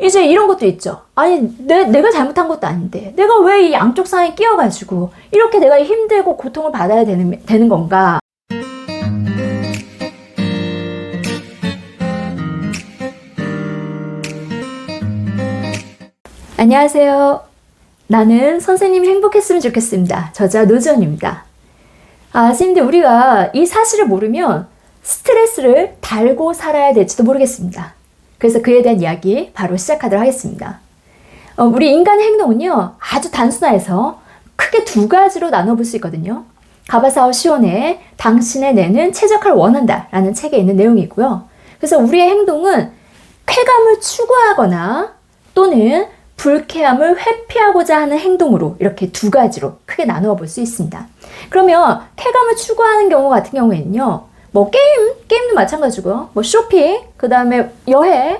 이제 이런 것도 있죠. 아니, 내가 잘못한 것도 아닌데, 내가 왜 이 양쪽 상에 끼어가지고, 이렇게 내가 힘들고 고통을 받아야 되는 건가? 안녕하세요. 나는 선생님이 행복했으면 좋겠습니다. 저자 노지연입니다. 선생님들, 우리가 이 사실을 모르면 스트레스를 달고 살아야 될지도 모르겠습니다. 그래서 그에 대한 이야기 바로 시작하도록 하겠습니다. 우리 인간의 행동은요, 아주 단순해서 크게 두 가지로 나눠볼 수 있거든요. 가바사오 시온의 당신의 뇌는 최적화를 원한다 라는 책에 있는 내용이고요. 그래서 우리의 행동은 쾌감을 추구하거나 또는 불쾌함을 회피하고자 하는 행동으로 이렇게 두 가지로 크게 나누어 볼 수 있습니다. 그러면 쾌감을 추구하는 경우 같은 경우에는요, 게임도 마찬가지고요. 쇼핑, 그 다음에 여행,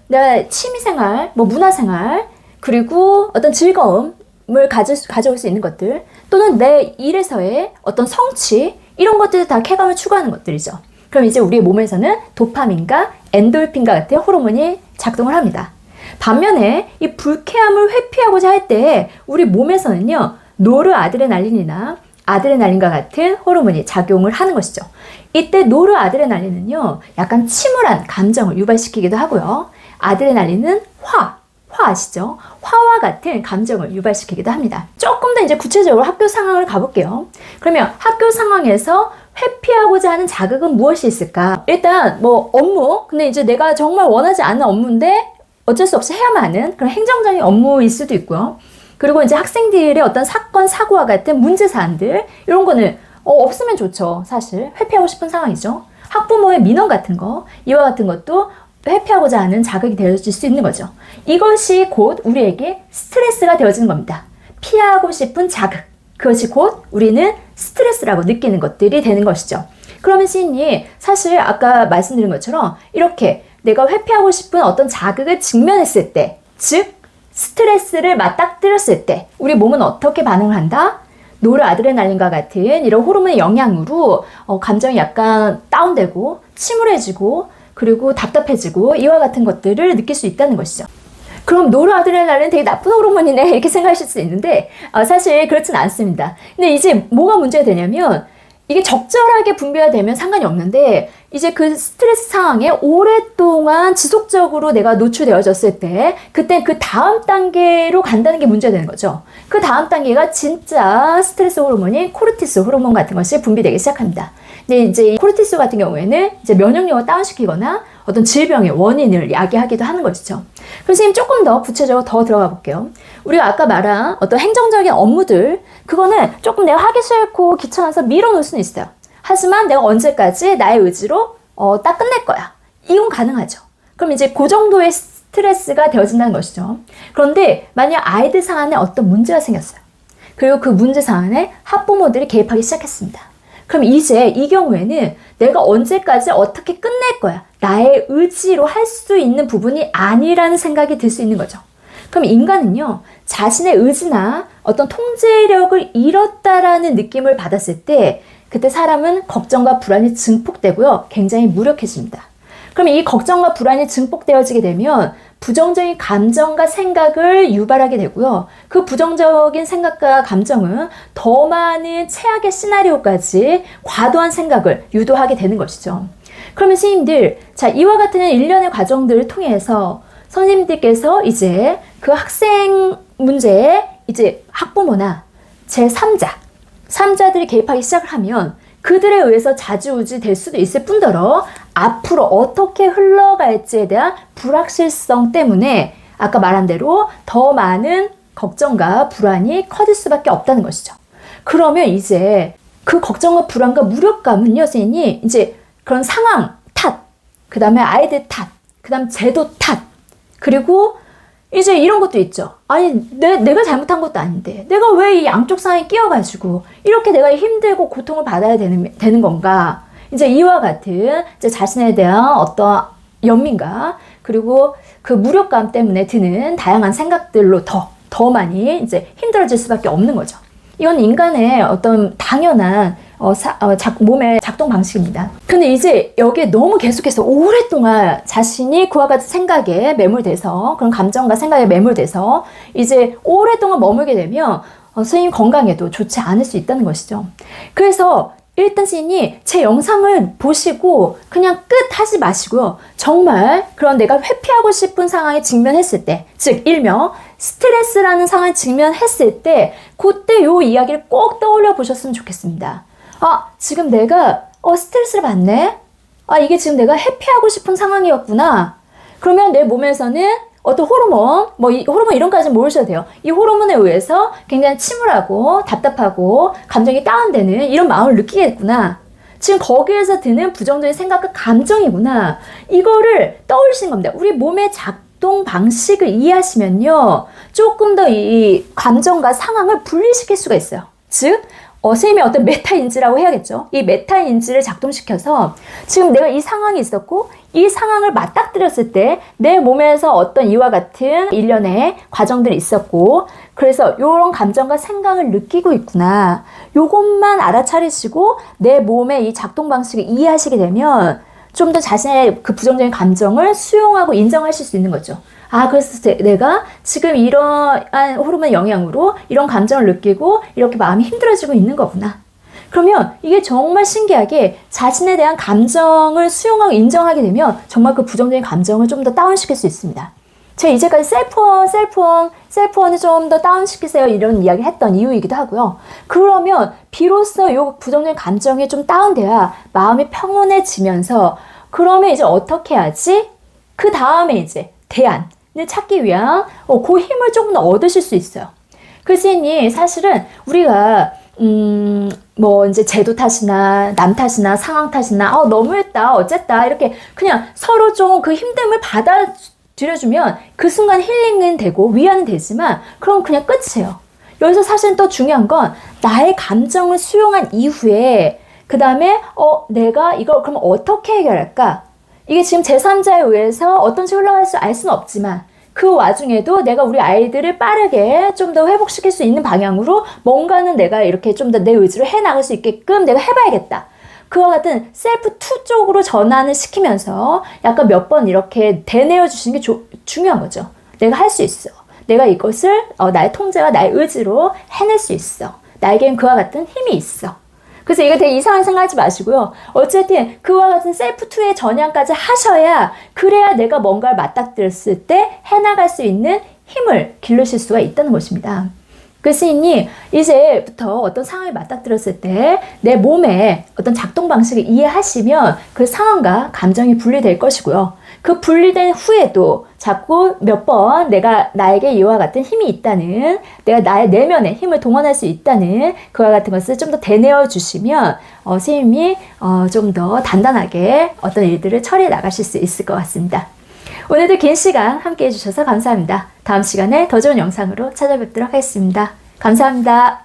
내 취미생활, 문화생활, 그리고 어떤 즐거움을 가져올 수 있는 것들, 또는 내 일에서의 어떤 성취, 이런 것들도 다 쾌감을 추구하는 것들이죠. 그럼 이제 우리의 몸에서는 도파민과 엔돌핀과 같은 호르몬이 작동을 합니다. 반면에 이 불쾌함을 회피하고자 할 때 우리 몸에서는요, 노르아드레날린이나 아드레날린과 같은 호르몬이 작용을 하는 것이죠. 이때 노르아드레날린은요, 약간 침울한 감정을 유발시키기도 하고요. 아드레날린은 화 아시죠? 화와 같은 감정을 유발시키기도 합니다. 조금 더 이제 구체적으로 학교 상황을 가볼게요. 그러면 학교 상황에서 회피하고자 하는 자극은 무엇이 있을까? 일단 업무, 근데 이제 내가 정말 원하지 않는 업무인데 어쩔 수 없이 해야만 하는 그런 행정적인 업무일 수도 있고요. 그리고 이제 학생들의 어떤 사건, 사고와 같은 문제 사안들, 이런 거는 없으면 좋죠. 사실 회피하고 싶은 상황이죠. 학부모의 민원 같은 거, 이와 같은 것도 회피하고자 하는 자극이 되어질 수 있는 거죠. 이것이 곧 우리에게 스트레스가 되어지는 겁니다. 피하고 싶은 자극, 그것이 곧 우리는 스트레스라고 느끼는 것들이 되는 것이죠. 그러면 시인이 사실 아까 말씀드린 것처럼 이렇게 내가 회피하고 싶은 어떤 자극을 직면했을 때, 즉 스트레스를 맞닥뜨렸을 때 우리 몸은 어떻게 반응을 한다? 노르아드레날린과 같은 이런 호르몬의 영향으로 감정이 약간 다운되고 침울해지고 그리고 답답해지고 이와 같은 것들을 느낄 수 있다는 것이죠. 그럼 노르아드레날린 되게 나쁜 호르몬이네 이렇게 생각하실 수 있는데 사실 그렇진 않습니다. 근데 이제 뭐가 문제가 되냐면 이게 적절하게 분비가 되면 상관이 없는데 이제 그 스트레스 상황에 오랫동안 지속적으로 내가 노출되어졌을 때 그때 그 다음 단계로 간다는 게 문제가 되는 거죠. 그 다음 단계가 진짜 스트레스 호르몬인 코르티솔 호르몬 같은 것이 분비되기 시작합니다. 근데 이제 이 코르티솔 같은 경우에는 이제 면역력을 다운시키거나 어떤 질병의 원인을 야기하기도 하는 것이죠. 그럼 선생님 조금 더 구체적으로 더 들어가 볼게요. 우리가 아까 말한 어떤 행정적인 업무들, 그거는 조금 내가 하기 싫고 귀찮아서 밀어놓을 수는 있어요. 하지만 내가 언제까지 나의 의지로 딱 끝낼 거야. 이건 가능하죠. 그럼 이제 그 정도의 스트레스가 되어진다는 것이죠. 그런데 만약 아이들 사안에 어떤 문제가 생겼어요. 그리고 그 문제 사안에 학부모들이 개입하기 시작했습니다. 그럼 이제 이 경우에는 내가 언제까지 어떻게 끝낼 거야. 나의 의지로 할 수 있는 부분이 아니라는 생각이 들 수 있는 거죠. 그럼 인간은요, 자신의 의지나 어떤 통제력을 잃었다라는 느낌을 받았을 때 그때 사람은 걱정과 불안이 증폭되고요, 굉장히 무력해집니다. 그럼 이 걱정과 불안이 증폭되어지게 되면 부정적인 감정과 생각을 유발하게 되고요. 그 부정적인 생각과 감정은 더 많은 최악의 시나리오까지 과도한 생각을 유도하게 되는 것이죠. 그러면 선생님들, 자, 이와 같은 일련의 과정들을 통해서 선생님들께서 이제 그 학생 문제에 이제 학부모나 제3자들이 개입하기 시작을 하면 그들에 의해서 좌지우지 될 수도 있을 뿐더러 앞으로 어떻게 흘러갈지에 대한 불확실성 때문에 아까 말한 대로 더 많은 걱정과 불안이 커질 수밖에 없다는 것이죠. 그러면 이제 그 걱정과 불안과 무력감은요, 선생님이 이제 그런 상황 탓, 그 다음에 아이들 탓, 그 다음 제도 탓, 그리고 이제 이런 것도 있죠. 아니, 내가 잘못한 것도 아닌데, 내가 왜 이 양쪽 상에 끼어가지고, 이렇게 내가 힘들고 고통을 받아야 되는 건가? 이제 이와 같은, 이제 자신에 대한 어떤 연민과, 그리고 그 무력감 때문에 드는 다양한 생각들로 더 많이 이제 힘들어질 수밖에 없는 거죠. 이건 인간의 어떤 당연한 몸의 작동 방식입니다. 근데 이제 여기에 너무 계속해서 오랫동안 자신이 그와 같은 생각에 매몰돼서, 그런 감정과 생각에 매몰돼서 이제 오랫동안 머물게 되면 선생님 건강에도 좋지 않을 수 있다는 것이죠. 그래서 일단 선생님이 제 영상을 보시고 그냥 끝 하지 마시고요. 정말 그런 내가 회피하고 싶은 상황에 직면했을 때, 즉 일명 스트레스라는 상황에 직면했을 때 그때 요 이야기를 꼭 떠올려 보셨으면 좋겠습니다. 아, 지금 내가 스트레스를 받네? 아, 이게 지금 내가 회피하고 싶은 상황이었구나. 그러면 내 몸에서는 어떤 호르몬, 이 호르몬 이런까지는 모르셔도 돼요. 이 호르몬에 의해서 굉장히 침울하고 답답하고 감정이 다운되는 이런 마음을 느끼겠구나. 지금 거기에서 드는 부정적인 생각과 감정이구나. 이거를 떠올리시는 겁니다. 우리 몸의 작동 방식을 이해하시면요, 조금 더 이 감정과 상황을 분리시킬 수가 있어요. 즉, 선생님이 어떤 메타인지라고 해야겠죠. 이 메타인지를 작동시켜서 지금 내가 이 상황이 있었고 이 상황을 맞닥뜨렸을 때 내 몸에서 어떤 이와 같은 일련의 과정들이 있었고, 그래서 이런 감정과 생각을 느끼고 있구나. 요것만 알아차리시고 내 몸의 이 작동 방식을 이해하시게 되면 좀 더 자신의 그 부정적인 감정을 수용하고 인정하실 수 있는 거죠. 아, 그래서 내가 지금 이러한 호르몬 영향으로 이런 감정을 느끼고 이렇게 마음이 힘들어지고 있는 거구나. 그러면 이게 정말 신기하게 자신에 대한 감정을 수용하고 인정하게 되면 정말 그 부정적인 감정을 좀 더 다운시킬 수 있습니다. 제가 이제까지 셀프원을 좀 더 다운시키세요 이런 이야기 했던 이유이기도 하고요. 그러면 비로소 이 부정적인 감정이 좀 다운돼야 마음이 평온해지면서, 그러면 이제 어떻게 하지? 그 다음에 이제 대안을 찾기 위한 그 힘을 조금 더 얻으실 수 있어요. 그래서 사실은 우리가 이제 제도 탓이나 남 탓이나 상황 탓이나 너무했다 어쨌다 이렇게 그냥 서로 좀 그 힘듦을 받아들여주면 그 순간 힐링은 되고 위안은 되지만 그럼 그냥 끝이에요. 여기서 사실은 또 중요한 건 나의 감정을 수용한 이후에 그 다음에 내가 이걸 그럼 어떻게 해결할까? 이게 지금 제3자에 의해서 어떤 식으로 흘러갈 알 수는 없지만 그 와중에도 내가 우리 아이들을 빠르게 좀 더 회복시킬 수 있는 방향으로 뭔가는 내가 이렇게 좀 더 내 의지로 해나갈 수 있게끔 내가 해봐야겠다. 그와 같은 셀프 투 쪽으로 전환을 시키면서 약간 몇 번 이렇게 되뇌어 주시는 게 중요한 거죠. 내가 할 수 있어. 내가 이것을 나의 통제와 나의 의지로 해낼 수 있어. 나에겐 그와 같은 힘이 있어. 그래서 이거 되게 이상한 생각하지 마시고요. 어쨌든 그와 같은 셀프2의 전향까지 하셔야, 그래야 내가 뭔가를 맞닥뜨렸을 때 해나갈 수 있는 힘을 기르실 수가 있다는 것입니다. 그래서 이제부터 어떤 상황에 맞닥뜨렸을 때 내 몸의 어떤 작동 방식을 이해하시면 그 상황과 감정이 분리될 것이고요. 그 분리된 후에도 자꾸 몇 번 내가 나에게 이와 같은 힘이 있다는, 내가 나의 내면의 힘을 동원할 수 있다는 그와 같은 것을 좀 더 되뇌어 주시면 선생님이 좀 더 단단하게 어떤 일들을 처리해 나가실 수 있을 것 같습니다. 오늘도 긴 시간 함께 해주셔서 감사합니다. 다음 시간에 더 좋은 영상으로 찾아뵙도록 하겠습니다. 감사합니다.